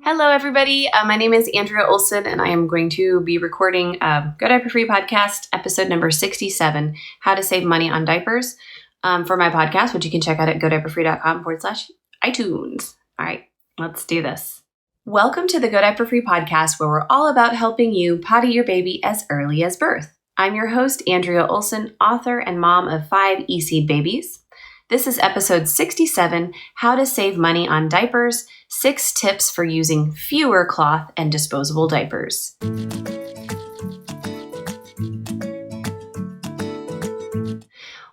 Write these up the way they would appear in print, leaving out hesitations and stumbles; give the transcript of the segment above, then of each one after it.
Hello, everybody. My name is Andrea Olson, and I am going to be recording Go Diaper Free podcast, episode number 67, How to Save Money on Diapers, for my podcast, which you can check out at godiaperfree.com/iTunes. All right, let's do this. Welcome to the Go Diaper Free podcast, where we're all about helping you potty your baby as early as birth. I'm your host, Andrea Olson, author and mom of 5 e-seed babies. This is episode 67, How to Save Money on Diapers, 6 tips for using fewer cloth and disposable diapers.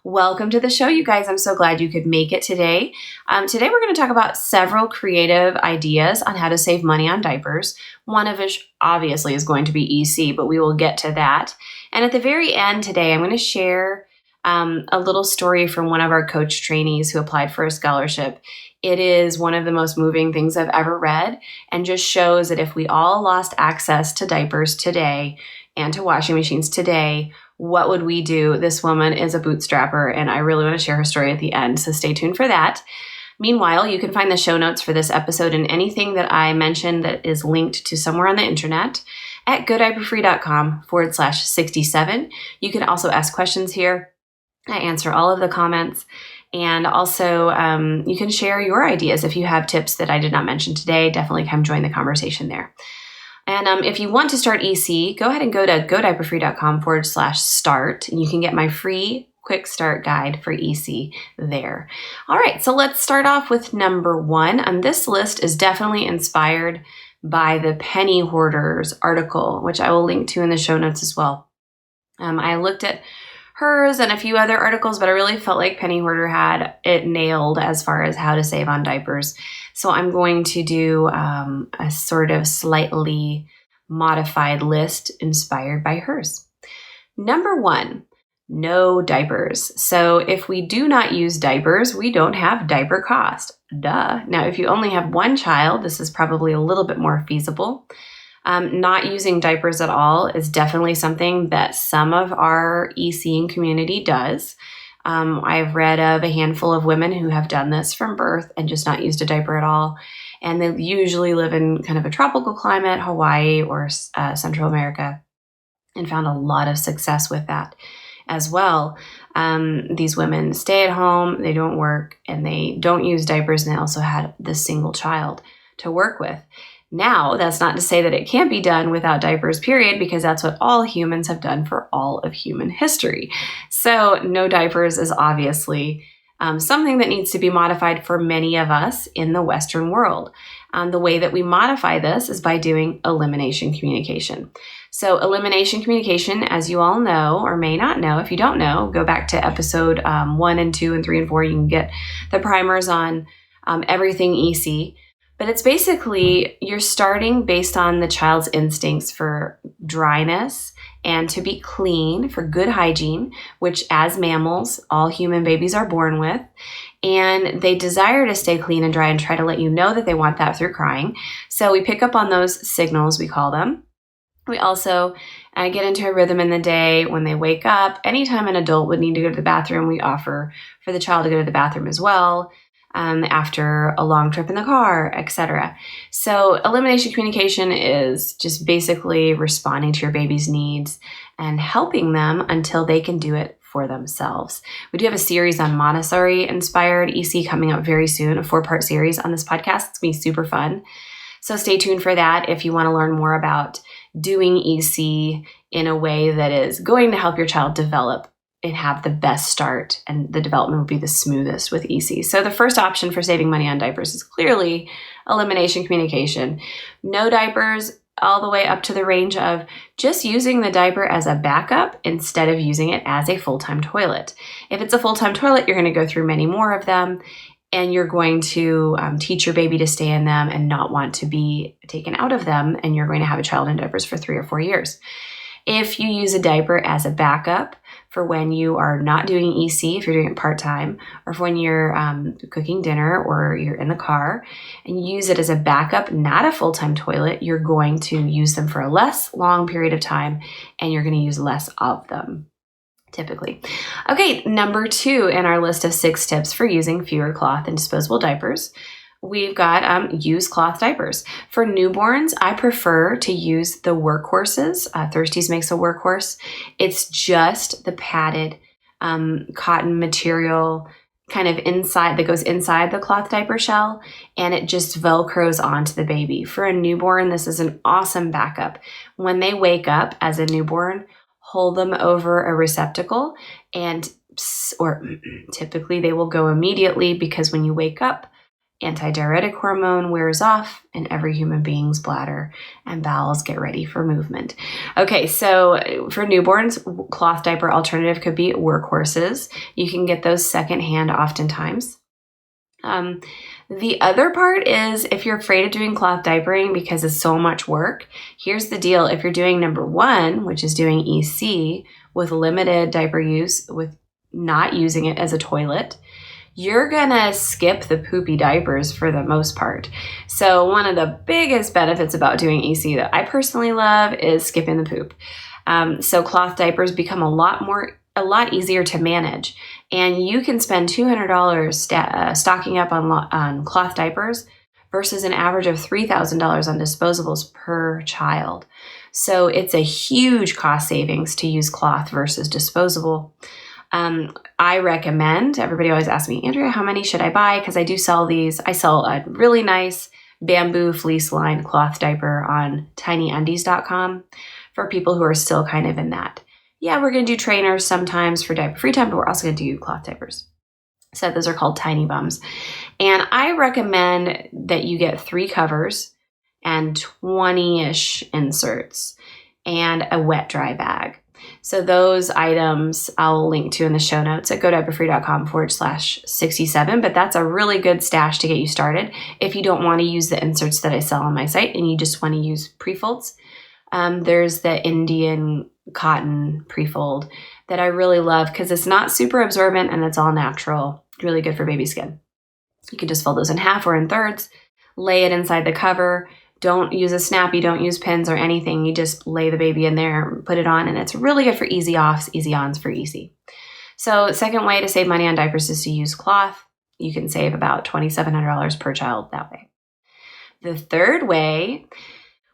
Welcome to the show, you guys. I'm so glad you could make it today. Today we're going to talk about several creative ideas on how to save money on diapers, one of which obviously is going to be EC, but we will get to that. And at the very end today, I'm going to share a little story from one of our coach trainees who applied for a scholarship. It is one of the most moving things I've ever read and just shows that if we all lost access to diapers today and to washing machines today, what would we do? This woman is a bootstrapper, and I really want to share her story at the end, so stay tuned for that. Meanwhile, you can find the show notes for this episode and anything that I mentioned that is linked to somewhere on the internet at godiaperfree.com/67. You can also ask questions here. I answer all of the comments, and also you can share your ideas. If you have tips that I did not mention today, definitely come join the conversation there. And if you want to start EC, go ahead and go to godiaperfree.com/start, and you can get my free quick start guide for EC there. All right, so let's start off with number 1. And this list is definitely inspired by the Penny Hoarders article, which I will link to in the show notes as well. I looked at hers and a few other articles, but I really felt like Penny Hoarder had it nailed as far as how to save on diapers. So I'm going to do a sort of slightly modified list inspired by hers. Number 1, no diapers. So if we do not use diapers, we don't have diaper cost. Duh. Now, if you only have one child, this is probably a little bit more feasible. Not using diapers at all is definitely something that some of our ECing community does. I've read of a handful of women who have done this from birth and just not used a diaper at all. And they usually live in kind of a tropical climate, Hawaii or Central America, and found a lot of success with that as well. These women stay at home, they don't work, and they don't use diapers, and they also had this single child to work with. Now, that's not to say that it can't be done without diapers, period, because that's what all humans have done for all of human history. So no diapers is obviously something that needs to be modified for many of us in the Western world. The way that we modify this is by doing elimination communication. So elimination communication, as you all know, or may not know, if you don't know, go back to episode 1 and 2 and 3 and 4. You can get the primers on everything EC. But it's basically you're starting based on the child's instincts for dryness and to be clean, for good hygiene, which as mammals, all human babies are born with. And they desire to stay clean and dry and try to let you know that they want that through crying. So we pick up on those signals, we call them. We also get into a rhythm in the day when they wake up. Anytime an adult would need to go to the bathroom, we offer for the child to go to the bathroom as well. After a long trip in the car, etc. So elimination communication is just basically responding to your baby's needs and helping them until they can do it for themselves. We do have a series on Montessori-inspired EC coming up very soon, a 4-part series on this podcast. It's going to be super fun. So stay tuned for that if you want to learn more about doing EC in a way that is going to help your child develop and have the best start, and the development will be the smoothest with EC. So the first option for saving money on diapers is clearly elimination communication. No diapers, all the way up to the range of just using the diaper as a backup instead of using it as a full-time toilet. If it's a full-time toilet, you're going to go through many more of them, and you're going to teach your baby to stay in them and not want to be taken out of them, and you're going to have a child in diapers for 3 or 4 years. If you use a diaper as a backup for when you are not doing EC, if you're doing it part-time, or for when you're cooking dinner or you're in the car, and you use it as a backup, not a full-time toilet, you're going to use them for a less long period of time, and you're going to use less of them, typically. Okay, number 2 in our list of 6 tips for using fewer cloth and disposable diapers we've got used cloth diapers. For newborns, I prefer to use the workhorses. Thirsties makes a workhorse. It's just the padded cotton material kind of inside that goes inside the cloth diaper shell, and it just velcros onto the baby. For a newborn, this is an awesome backup. When they wake up as a newborn, hold them over a receptacle, or typically they will go immediately, because when you wake up, antidiuretic hormone wears off and every human being's bladder and bowels get ready for movement. Okay, so for newborns, cloth diaper alternative could be workhorses. You can get those secondhand oftentimes. The other part is, if you're afraid of doing cloth diapering because it's so much work, here's the deal. If you're doing number 1, which is doing EC with limited diaper use, with not using it as a toilet, you're gonna skip the poopy diapers for the most part. So one of the biggest benefits about doing EC that I personally love is skipping the poop. So cloth diapers become a lot easier to manage, and you can spend $200 stocking up on cloth diapers versus an average of $3,000 on disposables per child. So it's a huge cost savings to use cloth versus disposable. I recommend, everybody always asks me, Andrea, how many should I buy? Because I do sell these. I sell a really nice bamboo fleece lined cloth diaper on tinyundies.com for people who are still kind of in that. Yeah, we're going to do trainers sometimes for diaper free time, but we're also going to do cloth diapers. So those are called tiny bums. And I recommend that you get 3 covers and 20-ish inserts and a wet dry bag. So those items I'll link to in the show notes at godiaperfree.com/67, but that's a really good stash to get you started if you don't want to use the inserts that I sell on my site and you just want to use pre-folds. There's the Indian cotton pre-fold that I really love because it's not super absorbent and it's all natural. Really good for baby skin. You can just fold those in half or in thirds, lay it inside the cover. Don't use a snappy, don't use pins or anything. You just lay the baby in there, put it on, and it's really good for easy offs, easy ons for easy. So second way to save money on diapers is to use cloth. You can save about $2,700 per child that way. The third way,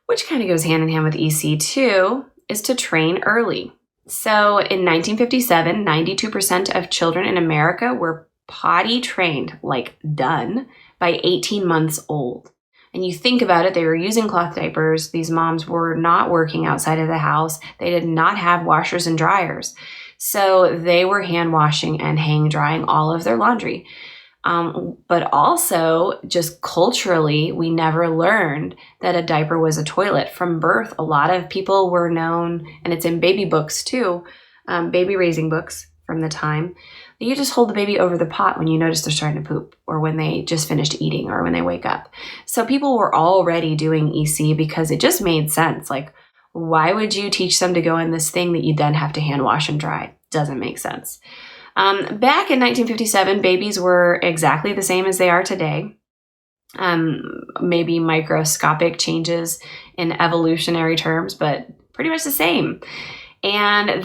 which kind of goes hand in hand with EC too, is to train early. So in 1957, 92% of children in America were potty trained, like done, by 18 months old. And you think about it, they were using cloth diapers. These moms were not working outside of the house. They did not have washers and dryers. So they were hand washing and hang drying all of their laundry. But also, just culturally, we never learned that a diaper was a toilet from birth. A lot of people were known, and it's in baby books too, baby raising books from the time, that you just hold the baby over the pot when you notice they're starting to poop, or when they just finished eating, or when they wake up. So people were already doing EC because it just made sense. Like, why would you teach them to go in this thing that you then have to hand wash and dry? Doesn't make sense. Back in 1957, babies were exactly the same as they are today. Maybe microscopic changes in evolutionary terms, but pretty much the same. And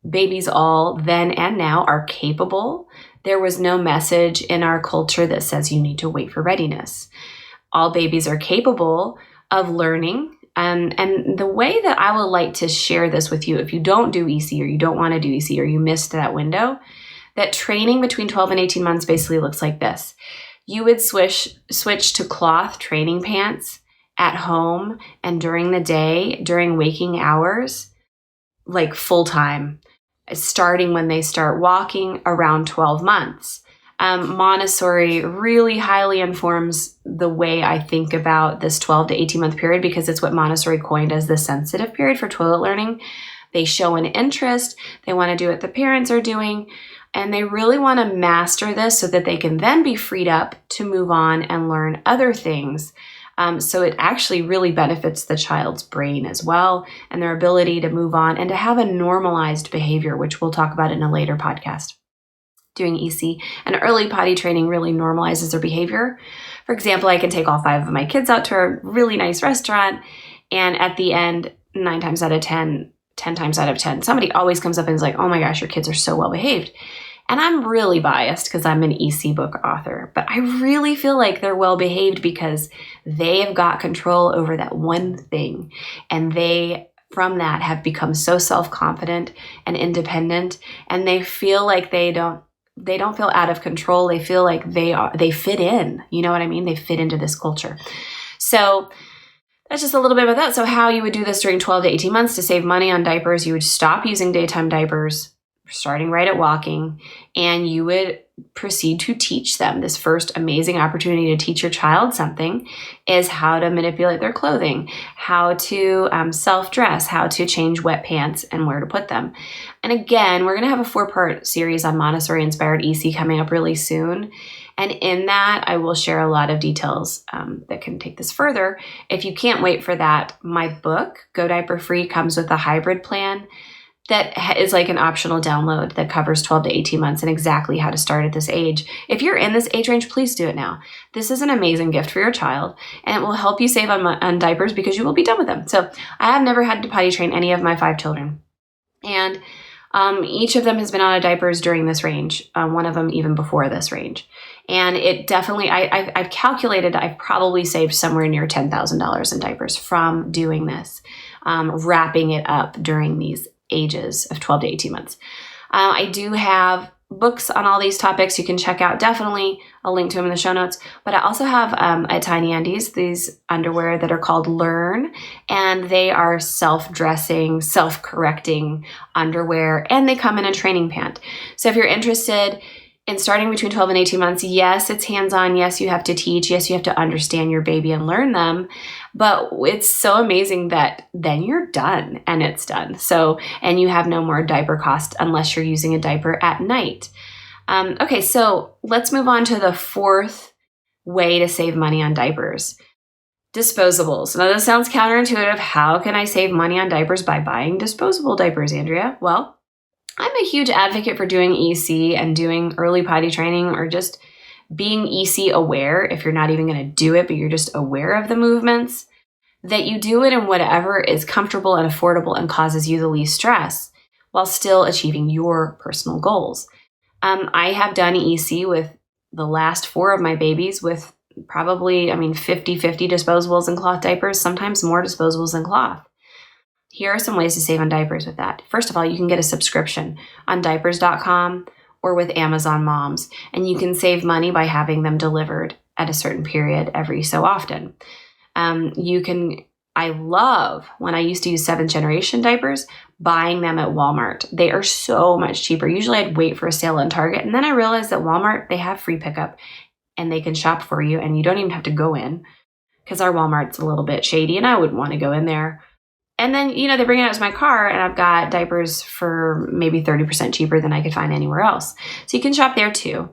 babies all then and now are capable. There was no message in our culture that says you need to wait for readiness. All babies are capable of learning. And the way that I would like to share this with you, if you don't do EC or you don't want to do EC or you missed that window, that training between 12 and 18 months basically looks like this. You would switch to cloth training pants at home and during the day, during waking hours, like full time, starting when they start walking around 12 months. Montessori really highly informs the way I think about this 12 to 18 month period, because it's what Montessori coined as the sensitive period for toilet learning. They show an interest, they want to do what the parents are doing, and they really want to master this so that they can then be freed up to move on and learn other things. So it actually really benefits the child's brain as well, and their ability to move on and to have a normalized behavior, which we'll talk about in a later podcast. Doing EC and early potty training really normalizes their behavior. For example, I can take all 5 of my kids out to a really nice restaurant, and at the end, 9 times out of 10, 10 times out of 10, somebody always comes up and is like, oh my gosh, your kids are so well behaved. And I'm really biased because I'm an EC book author, but I really feel like they're well behaved because they have got control over that one thing. And they, from that, have become so self-confident and independent, and they feel like they don't feel out of control. They feel like they fit in. You know what I mean? They fit into this culture. So that's just a little bit about that. So how you would do this during 12 to 18 months to save money on diapers, you would stop using daytime diapers, starting right at walking, and you would proceed to teach them. This first amazing opportunity to teach your child something is how to manipulate their clothing, how to self-dress, how to change wet pants, and where to put them. And again, we're going to have a 4-part series on Montessori-inspired EC coming up really soon. And in that, I will share a lot of details that can take this further. If you can't wait for that, my book, Go Diaper Free, comes with a hybrid plan that is like an optional download that covers 12 to 18 months and exactly how to start at this age. If you're in this age range, please do it now. This is an amazing gift for your child, and it will help you save on diapers because you will be done with them. So I have never had to potty train any of my 5 children. And each of them has been out of diapers during this range, one of them even before this range. And it definitely, I've calculated I've probably saved somewhere near $10,000 in diapers from doing this, wrapping it up during these ages of 12 to 18 months. I do have books on all these topics you can check out. Definitely a link to them in the show notes. But I also have at Tiny Andy's these underwear that are called Learn, and they are self-dressing, self-correcting underwear, and they come in a training pant. So if you're interested in starting between 12 and 18 months, yes, it's hands-on. Yes, you have to teach. Yes, you have to understand your baby and learn them. But it's so amazing that then you're done and it's done. So, and you have no more diaper cost unless you're using a diaper at night. Okay, so let's move on to the 4th way to save money on diapers. Disposables. Now, this sounds counterintuitive. How can I save money on diapers by buying disposable diapers, Andrea? Well, I'm a huge advocate for doing EC and doing early potty training, or just being EC aware. If you're not even going to do it, but you're just aware of the movements, that you do it in whatever is comfortable and affordable and causes you the least stress while still achieving your personal goals. I have done EC with the last 4 of my babies with probably, 50-50 disposables and cloth diapers, sometimes more disposables than cloth. Here are some ways to save on diapers with that. First of all, you can get a subscription on diapers.com or with Amazon Moms, and you can save money by having them delivered at a certain period every so often. I love when I used to use 7th generation diapers, buying them at Walmart. They are so much cheaper. Usually I'd wait for a sale on Target, and then I realized that Walmart, they have free pickup and they can shop for you, and you don't even have to go in, because our Walmart's a little bit shady and I wouldn't want to go in there. And then, they bring it out to my car, and I've got diapers for maybe 30% cheaper than I could find anywhere else. So you can shop there too.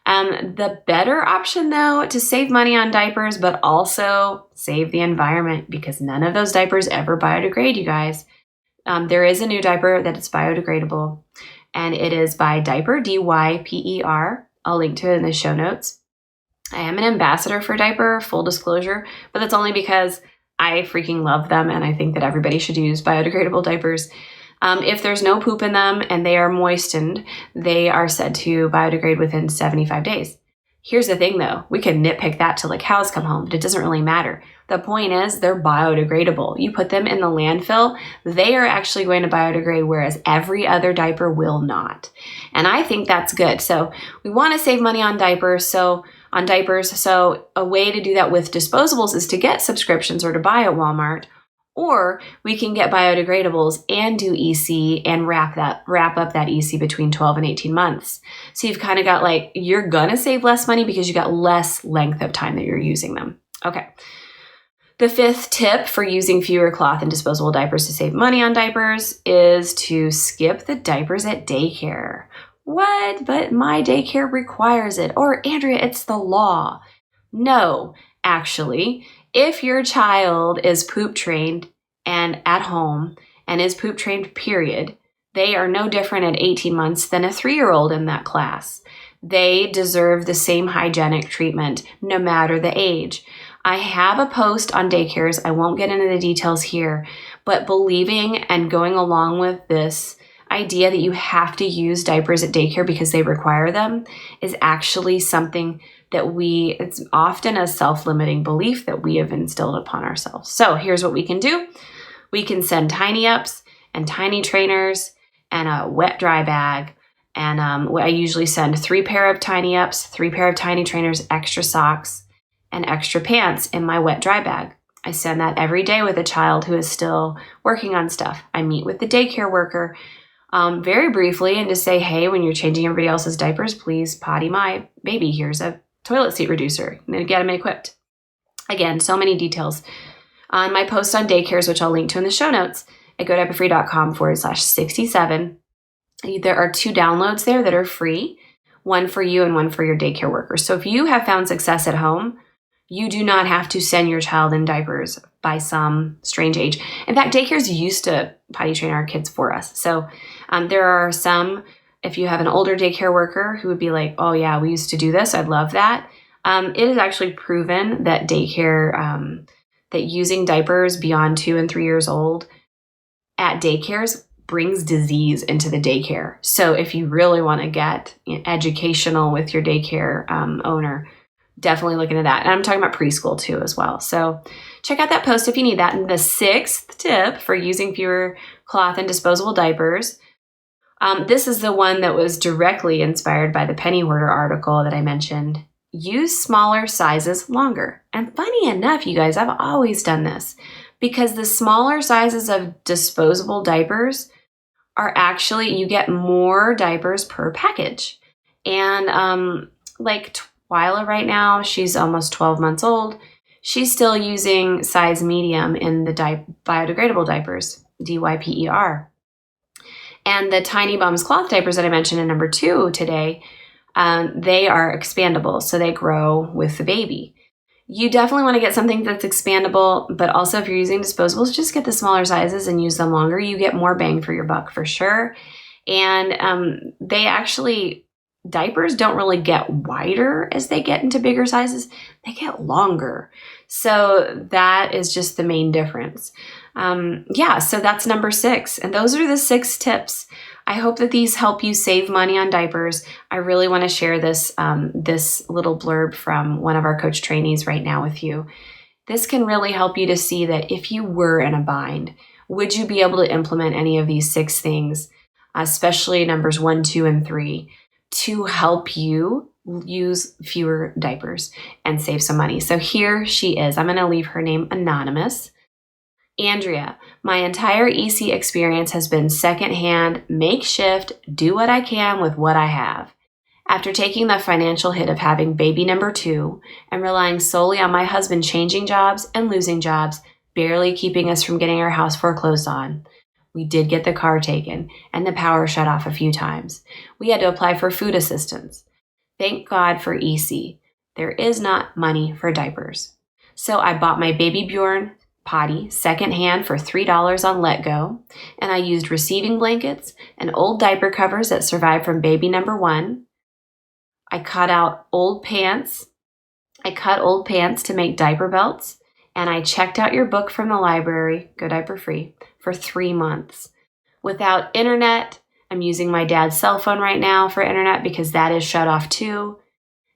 The better option, though, to save money on diapers, but also save the environment, because none of those diapers ever biodegrade, you guys. There is a new diaper that is biodegradable, and it is by Diaper, D-Y-P-E-R. I'll link to it in the show notes. I am an ambassador for Diaper, full disclosure, but that's only because I freaking love them, and I think that everybody should use biodegradable diapers. If there's no poop in them and they are moistened, they are said to biodegrade within 75 days. Here's the thing, though. We can nitpick that till the cows come home, but it doesn't really matter. The point is they're biodegradable. You put them in the landfill, they are actually going to biodegrade, whereas every other diaper will not. And I think that's good. So we want to save money on diapers. So a way to do that with disposables is to get subscriptions or to buy at Walmart, or we can get biodegradables and do EC and wrap up that EC between 12 and 18 months. So you've kind of got you're going to save less money because you got less length of time that you're using them. Okay. The 5th tip for using fewer cloth and disposable diapers to save money on diapers is to skip the diapers at daycare. What? But my daycare requires it. Or, Andrea, it's the law. No, actually, if your child is poop trained and at home and is poop trained, period, they are no different at 18 months than a 3-year-old in that class. They deserve the same hygienic treatment no matter the age. I have a post on daycares. I won't get into the details here, but believing and going along with this idea that you have to use diapers at daycare because they require them is actually something that it's often a self-limiting belief that we have instilled upon ourselves. So here's what we can do. We can send tiny ups and tiny trainers and a wet dry bag. And I usually send 3 pair of tiny ups, 3 pair of tiny trainers, extra socks, and extra pants in my wet dry bag. I send that every day with a child who is still working on stuff. I meet with the daycare worker very briefly and just say, hey, when you're changing everybody else's diapers, please potty my baby. Here's a toilet seat reducer. I'm going to get them equipped. Again, so many details on my post on daycares, which I'll link to in the show notes at godiaperfree.com/67. There are 2 downloads there that are free, one for you and one for your daycare worker. So if you have found success at home, you do not have to send your child in diapers by some strange age. In fact, daycares used to potty train our kids for us. So there are some, if you have an older daycare worker who would be like, oh yeah, we used to do this, I'd love that. It is actually proven that daycare, that using diapers beyond 2 and 3 years old at daycares brings disease into the daycare. So if you really want to get educational with your daycare owner, definitely look into that. And I'm talking about preschool too as well. So check out that post if you need that. And the 6th tip for using fewer cloth and disposable diapers. This is the one that was directly inspired by the penny hoarder article that I mentioned. Use smaller sizes longer. And funny enough, you guys, I've always done this because the smaller sizes of disposable diapers are actually, you get more diapers per package. And like Twyla right now, she's almost 12 months old. She's still using size medium in the biodegradable diapers, DYPER. And the Tiny Bums cloth diapers that I mentioned in number 2 today, they are expandable, so they grow with the baby. You definitely want to get something that's expandable, but also if you're using disposables, just get the smaller sizes and use them longer. You get more bang for your buck for sure. And they actually, diapers don't really get wider as they get into bigger sizes. They get longer. So that is just the main difference. So that's number 6. And those are the 6 tips. I hope that these help you save money on diapers. I really want to share this little blurb from one of our coach trainees right now with you. This can really help you to see that if you were in a bind, would you be able to implement any of these 6 things, especially numbers 1, 2, and 3, to help you use fewer diapers and save some money. So here she is. I'm going to leave her name anonymous. Andrea, my entire EC experience has been secondhand, makeshift, do what I can with what I have. After taking the financial hit of having baby number 2 and relying solely on my husband changing jobs and losing jobs, barely keeping us from getting our house foreclosed on, we did get the car taken and the power shut off a few times. We had to apply for food assistance. Thank God for EC. There is not money for diapers. So I bought my baby Bjorn potty secondhand for $3 on Letgo, and I used receiving blankets and old diaper covers that survived from baby number 1. I cut old pants to make diaper belts, and I checked out your book from the library, Go Diaper Free, for 3 months. Without internet, I'm using my dad's cell phone right now for internet because that is shut off too.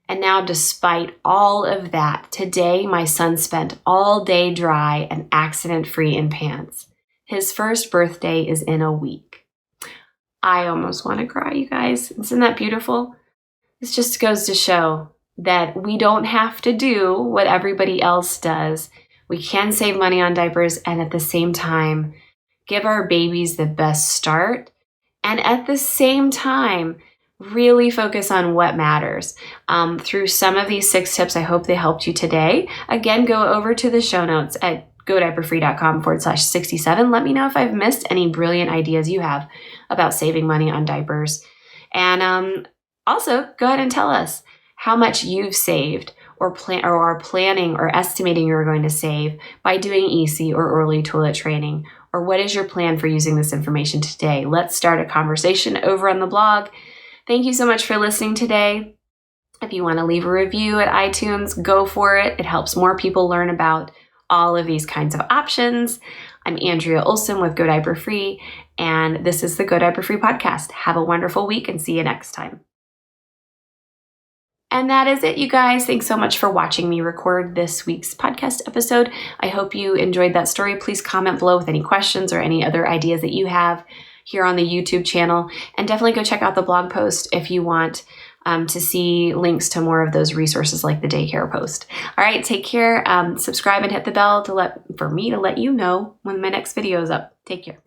And now, despite all of that, today my son spent all day dry and accident-free in pants. His first birthday is in a week. I almost want to cry, you guys. Isn't that beautiful? This just goes to show that we don't have to do what everybody else does. We can save money on diapers and at the same time give our babies the best start. And at the same time, really focus on what matters. Through some of these 6 tips, I hope they helped you today. Again, go over to the show notes at godiaperfree.com/67. Let me know if I've missed any brilliant ideas you have about saving money on diapers. And also, go ahead and tell us how much you've saved or are planning or estimating you're going to save by doing EC or early toilet training. Or what is your plan for using this information today? Let's start a conversation over on the blog. Thank you so much for listening today. If you want to leave a review at iTunes, go for it. It helps more people learn about all of these kinds of options. I'm Andrea Olson with Go Diaper Free, and this is the Go Diaper Free podcast. Have a wonderful week and see you next time. And that is it, you guys. Thanks so much for watching me record this week's podcast episode. I hope you enjoyed that story. Please comment below with any questions or any other ideas that you have here on the YouTube channel. And definitely go check out the blog post if you want to see links to more of those resources like the daycare post. All right, take care. Subscribe and hit the bell for me to let you know when my next video is up. Take care.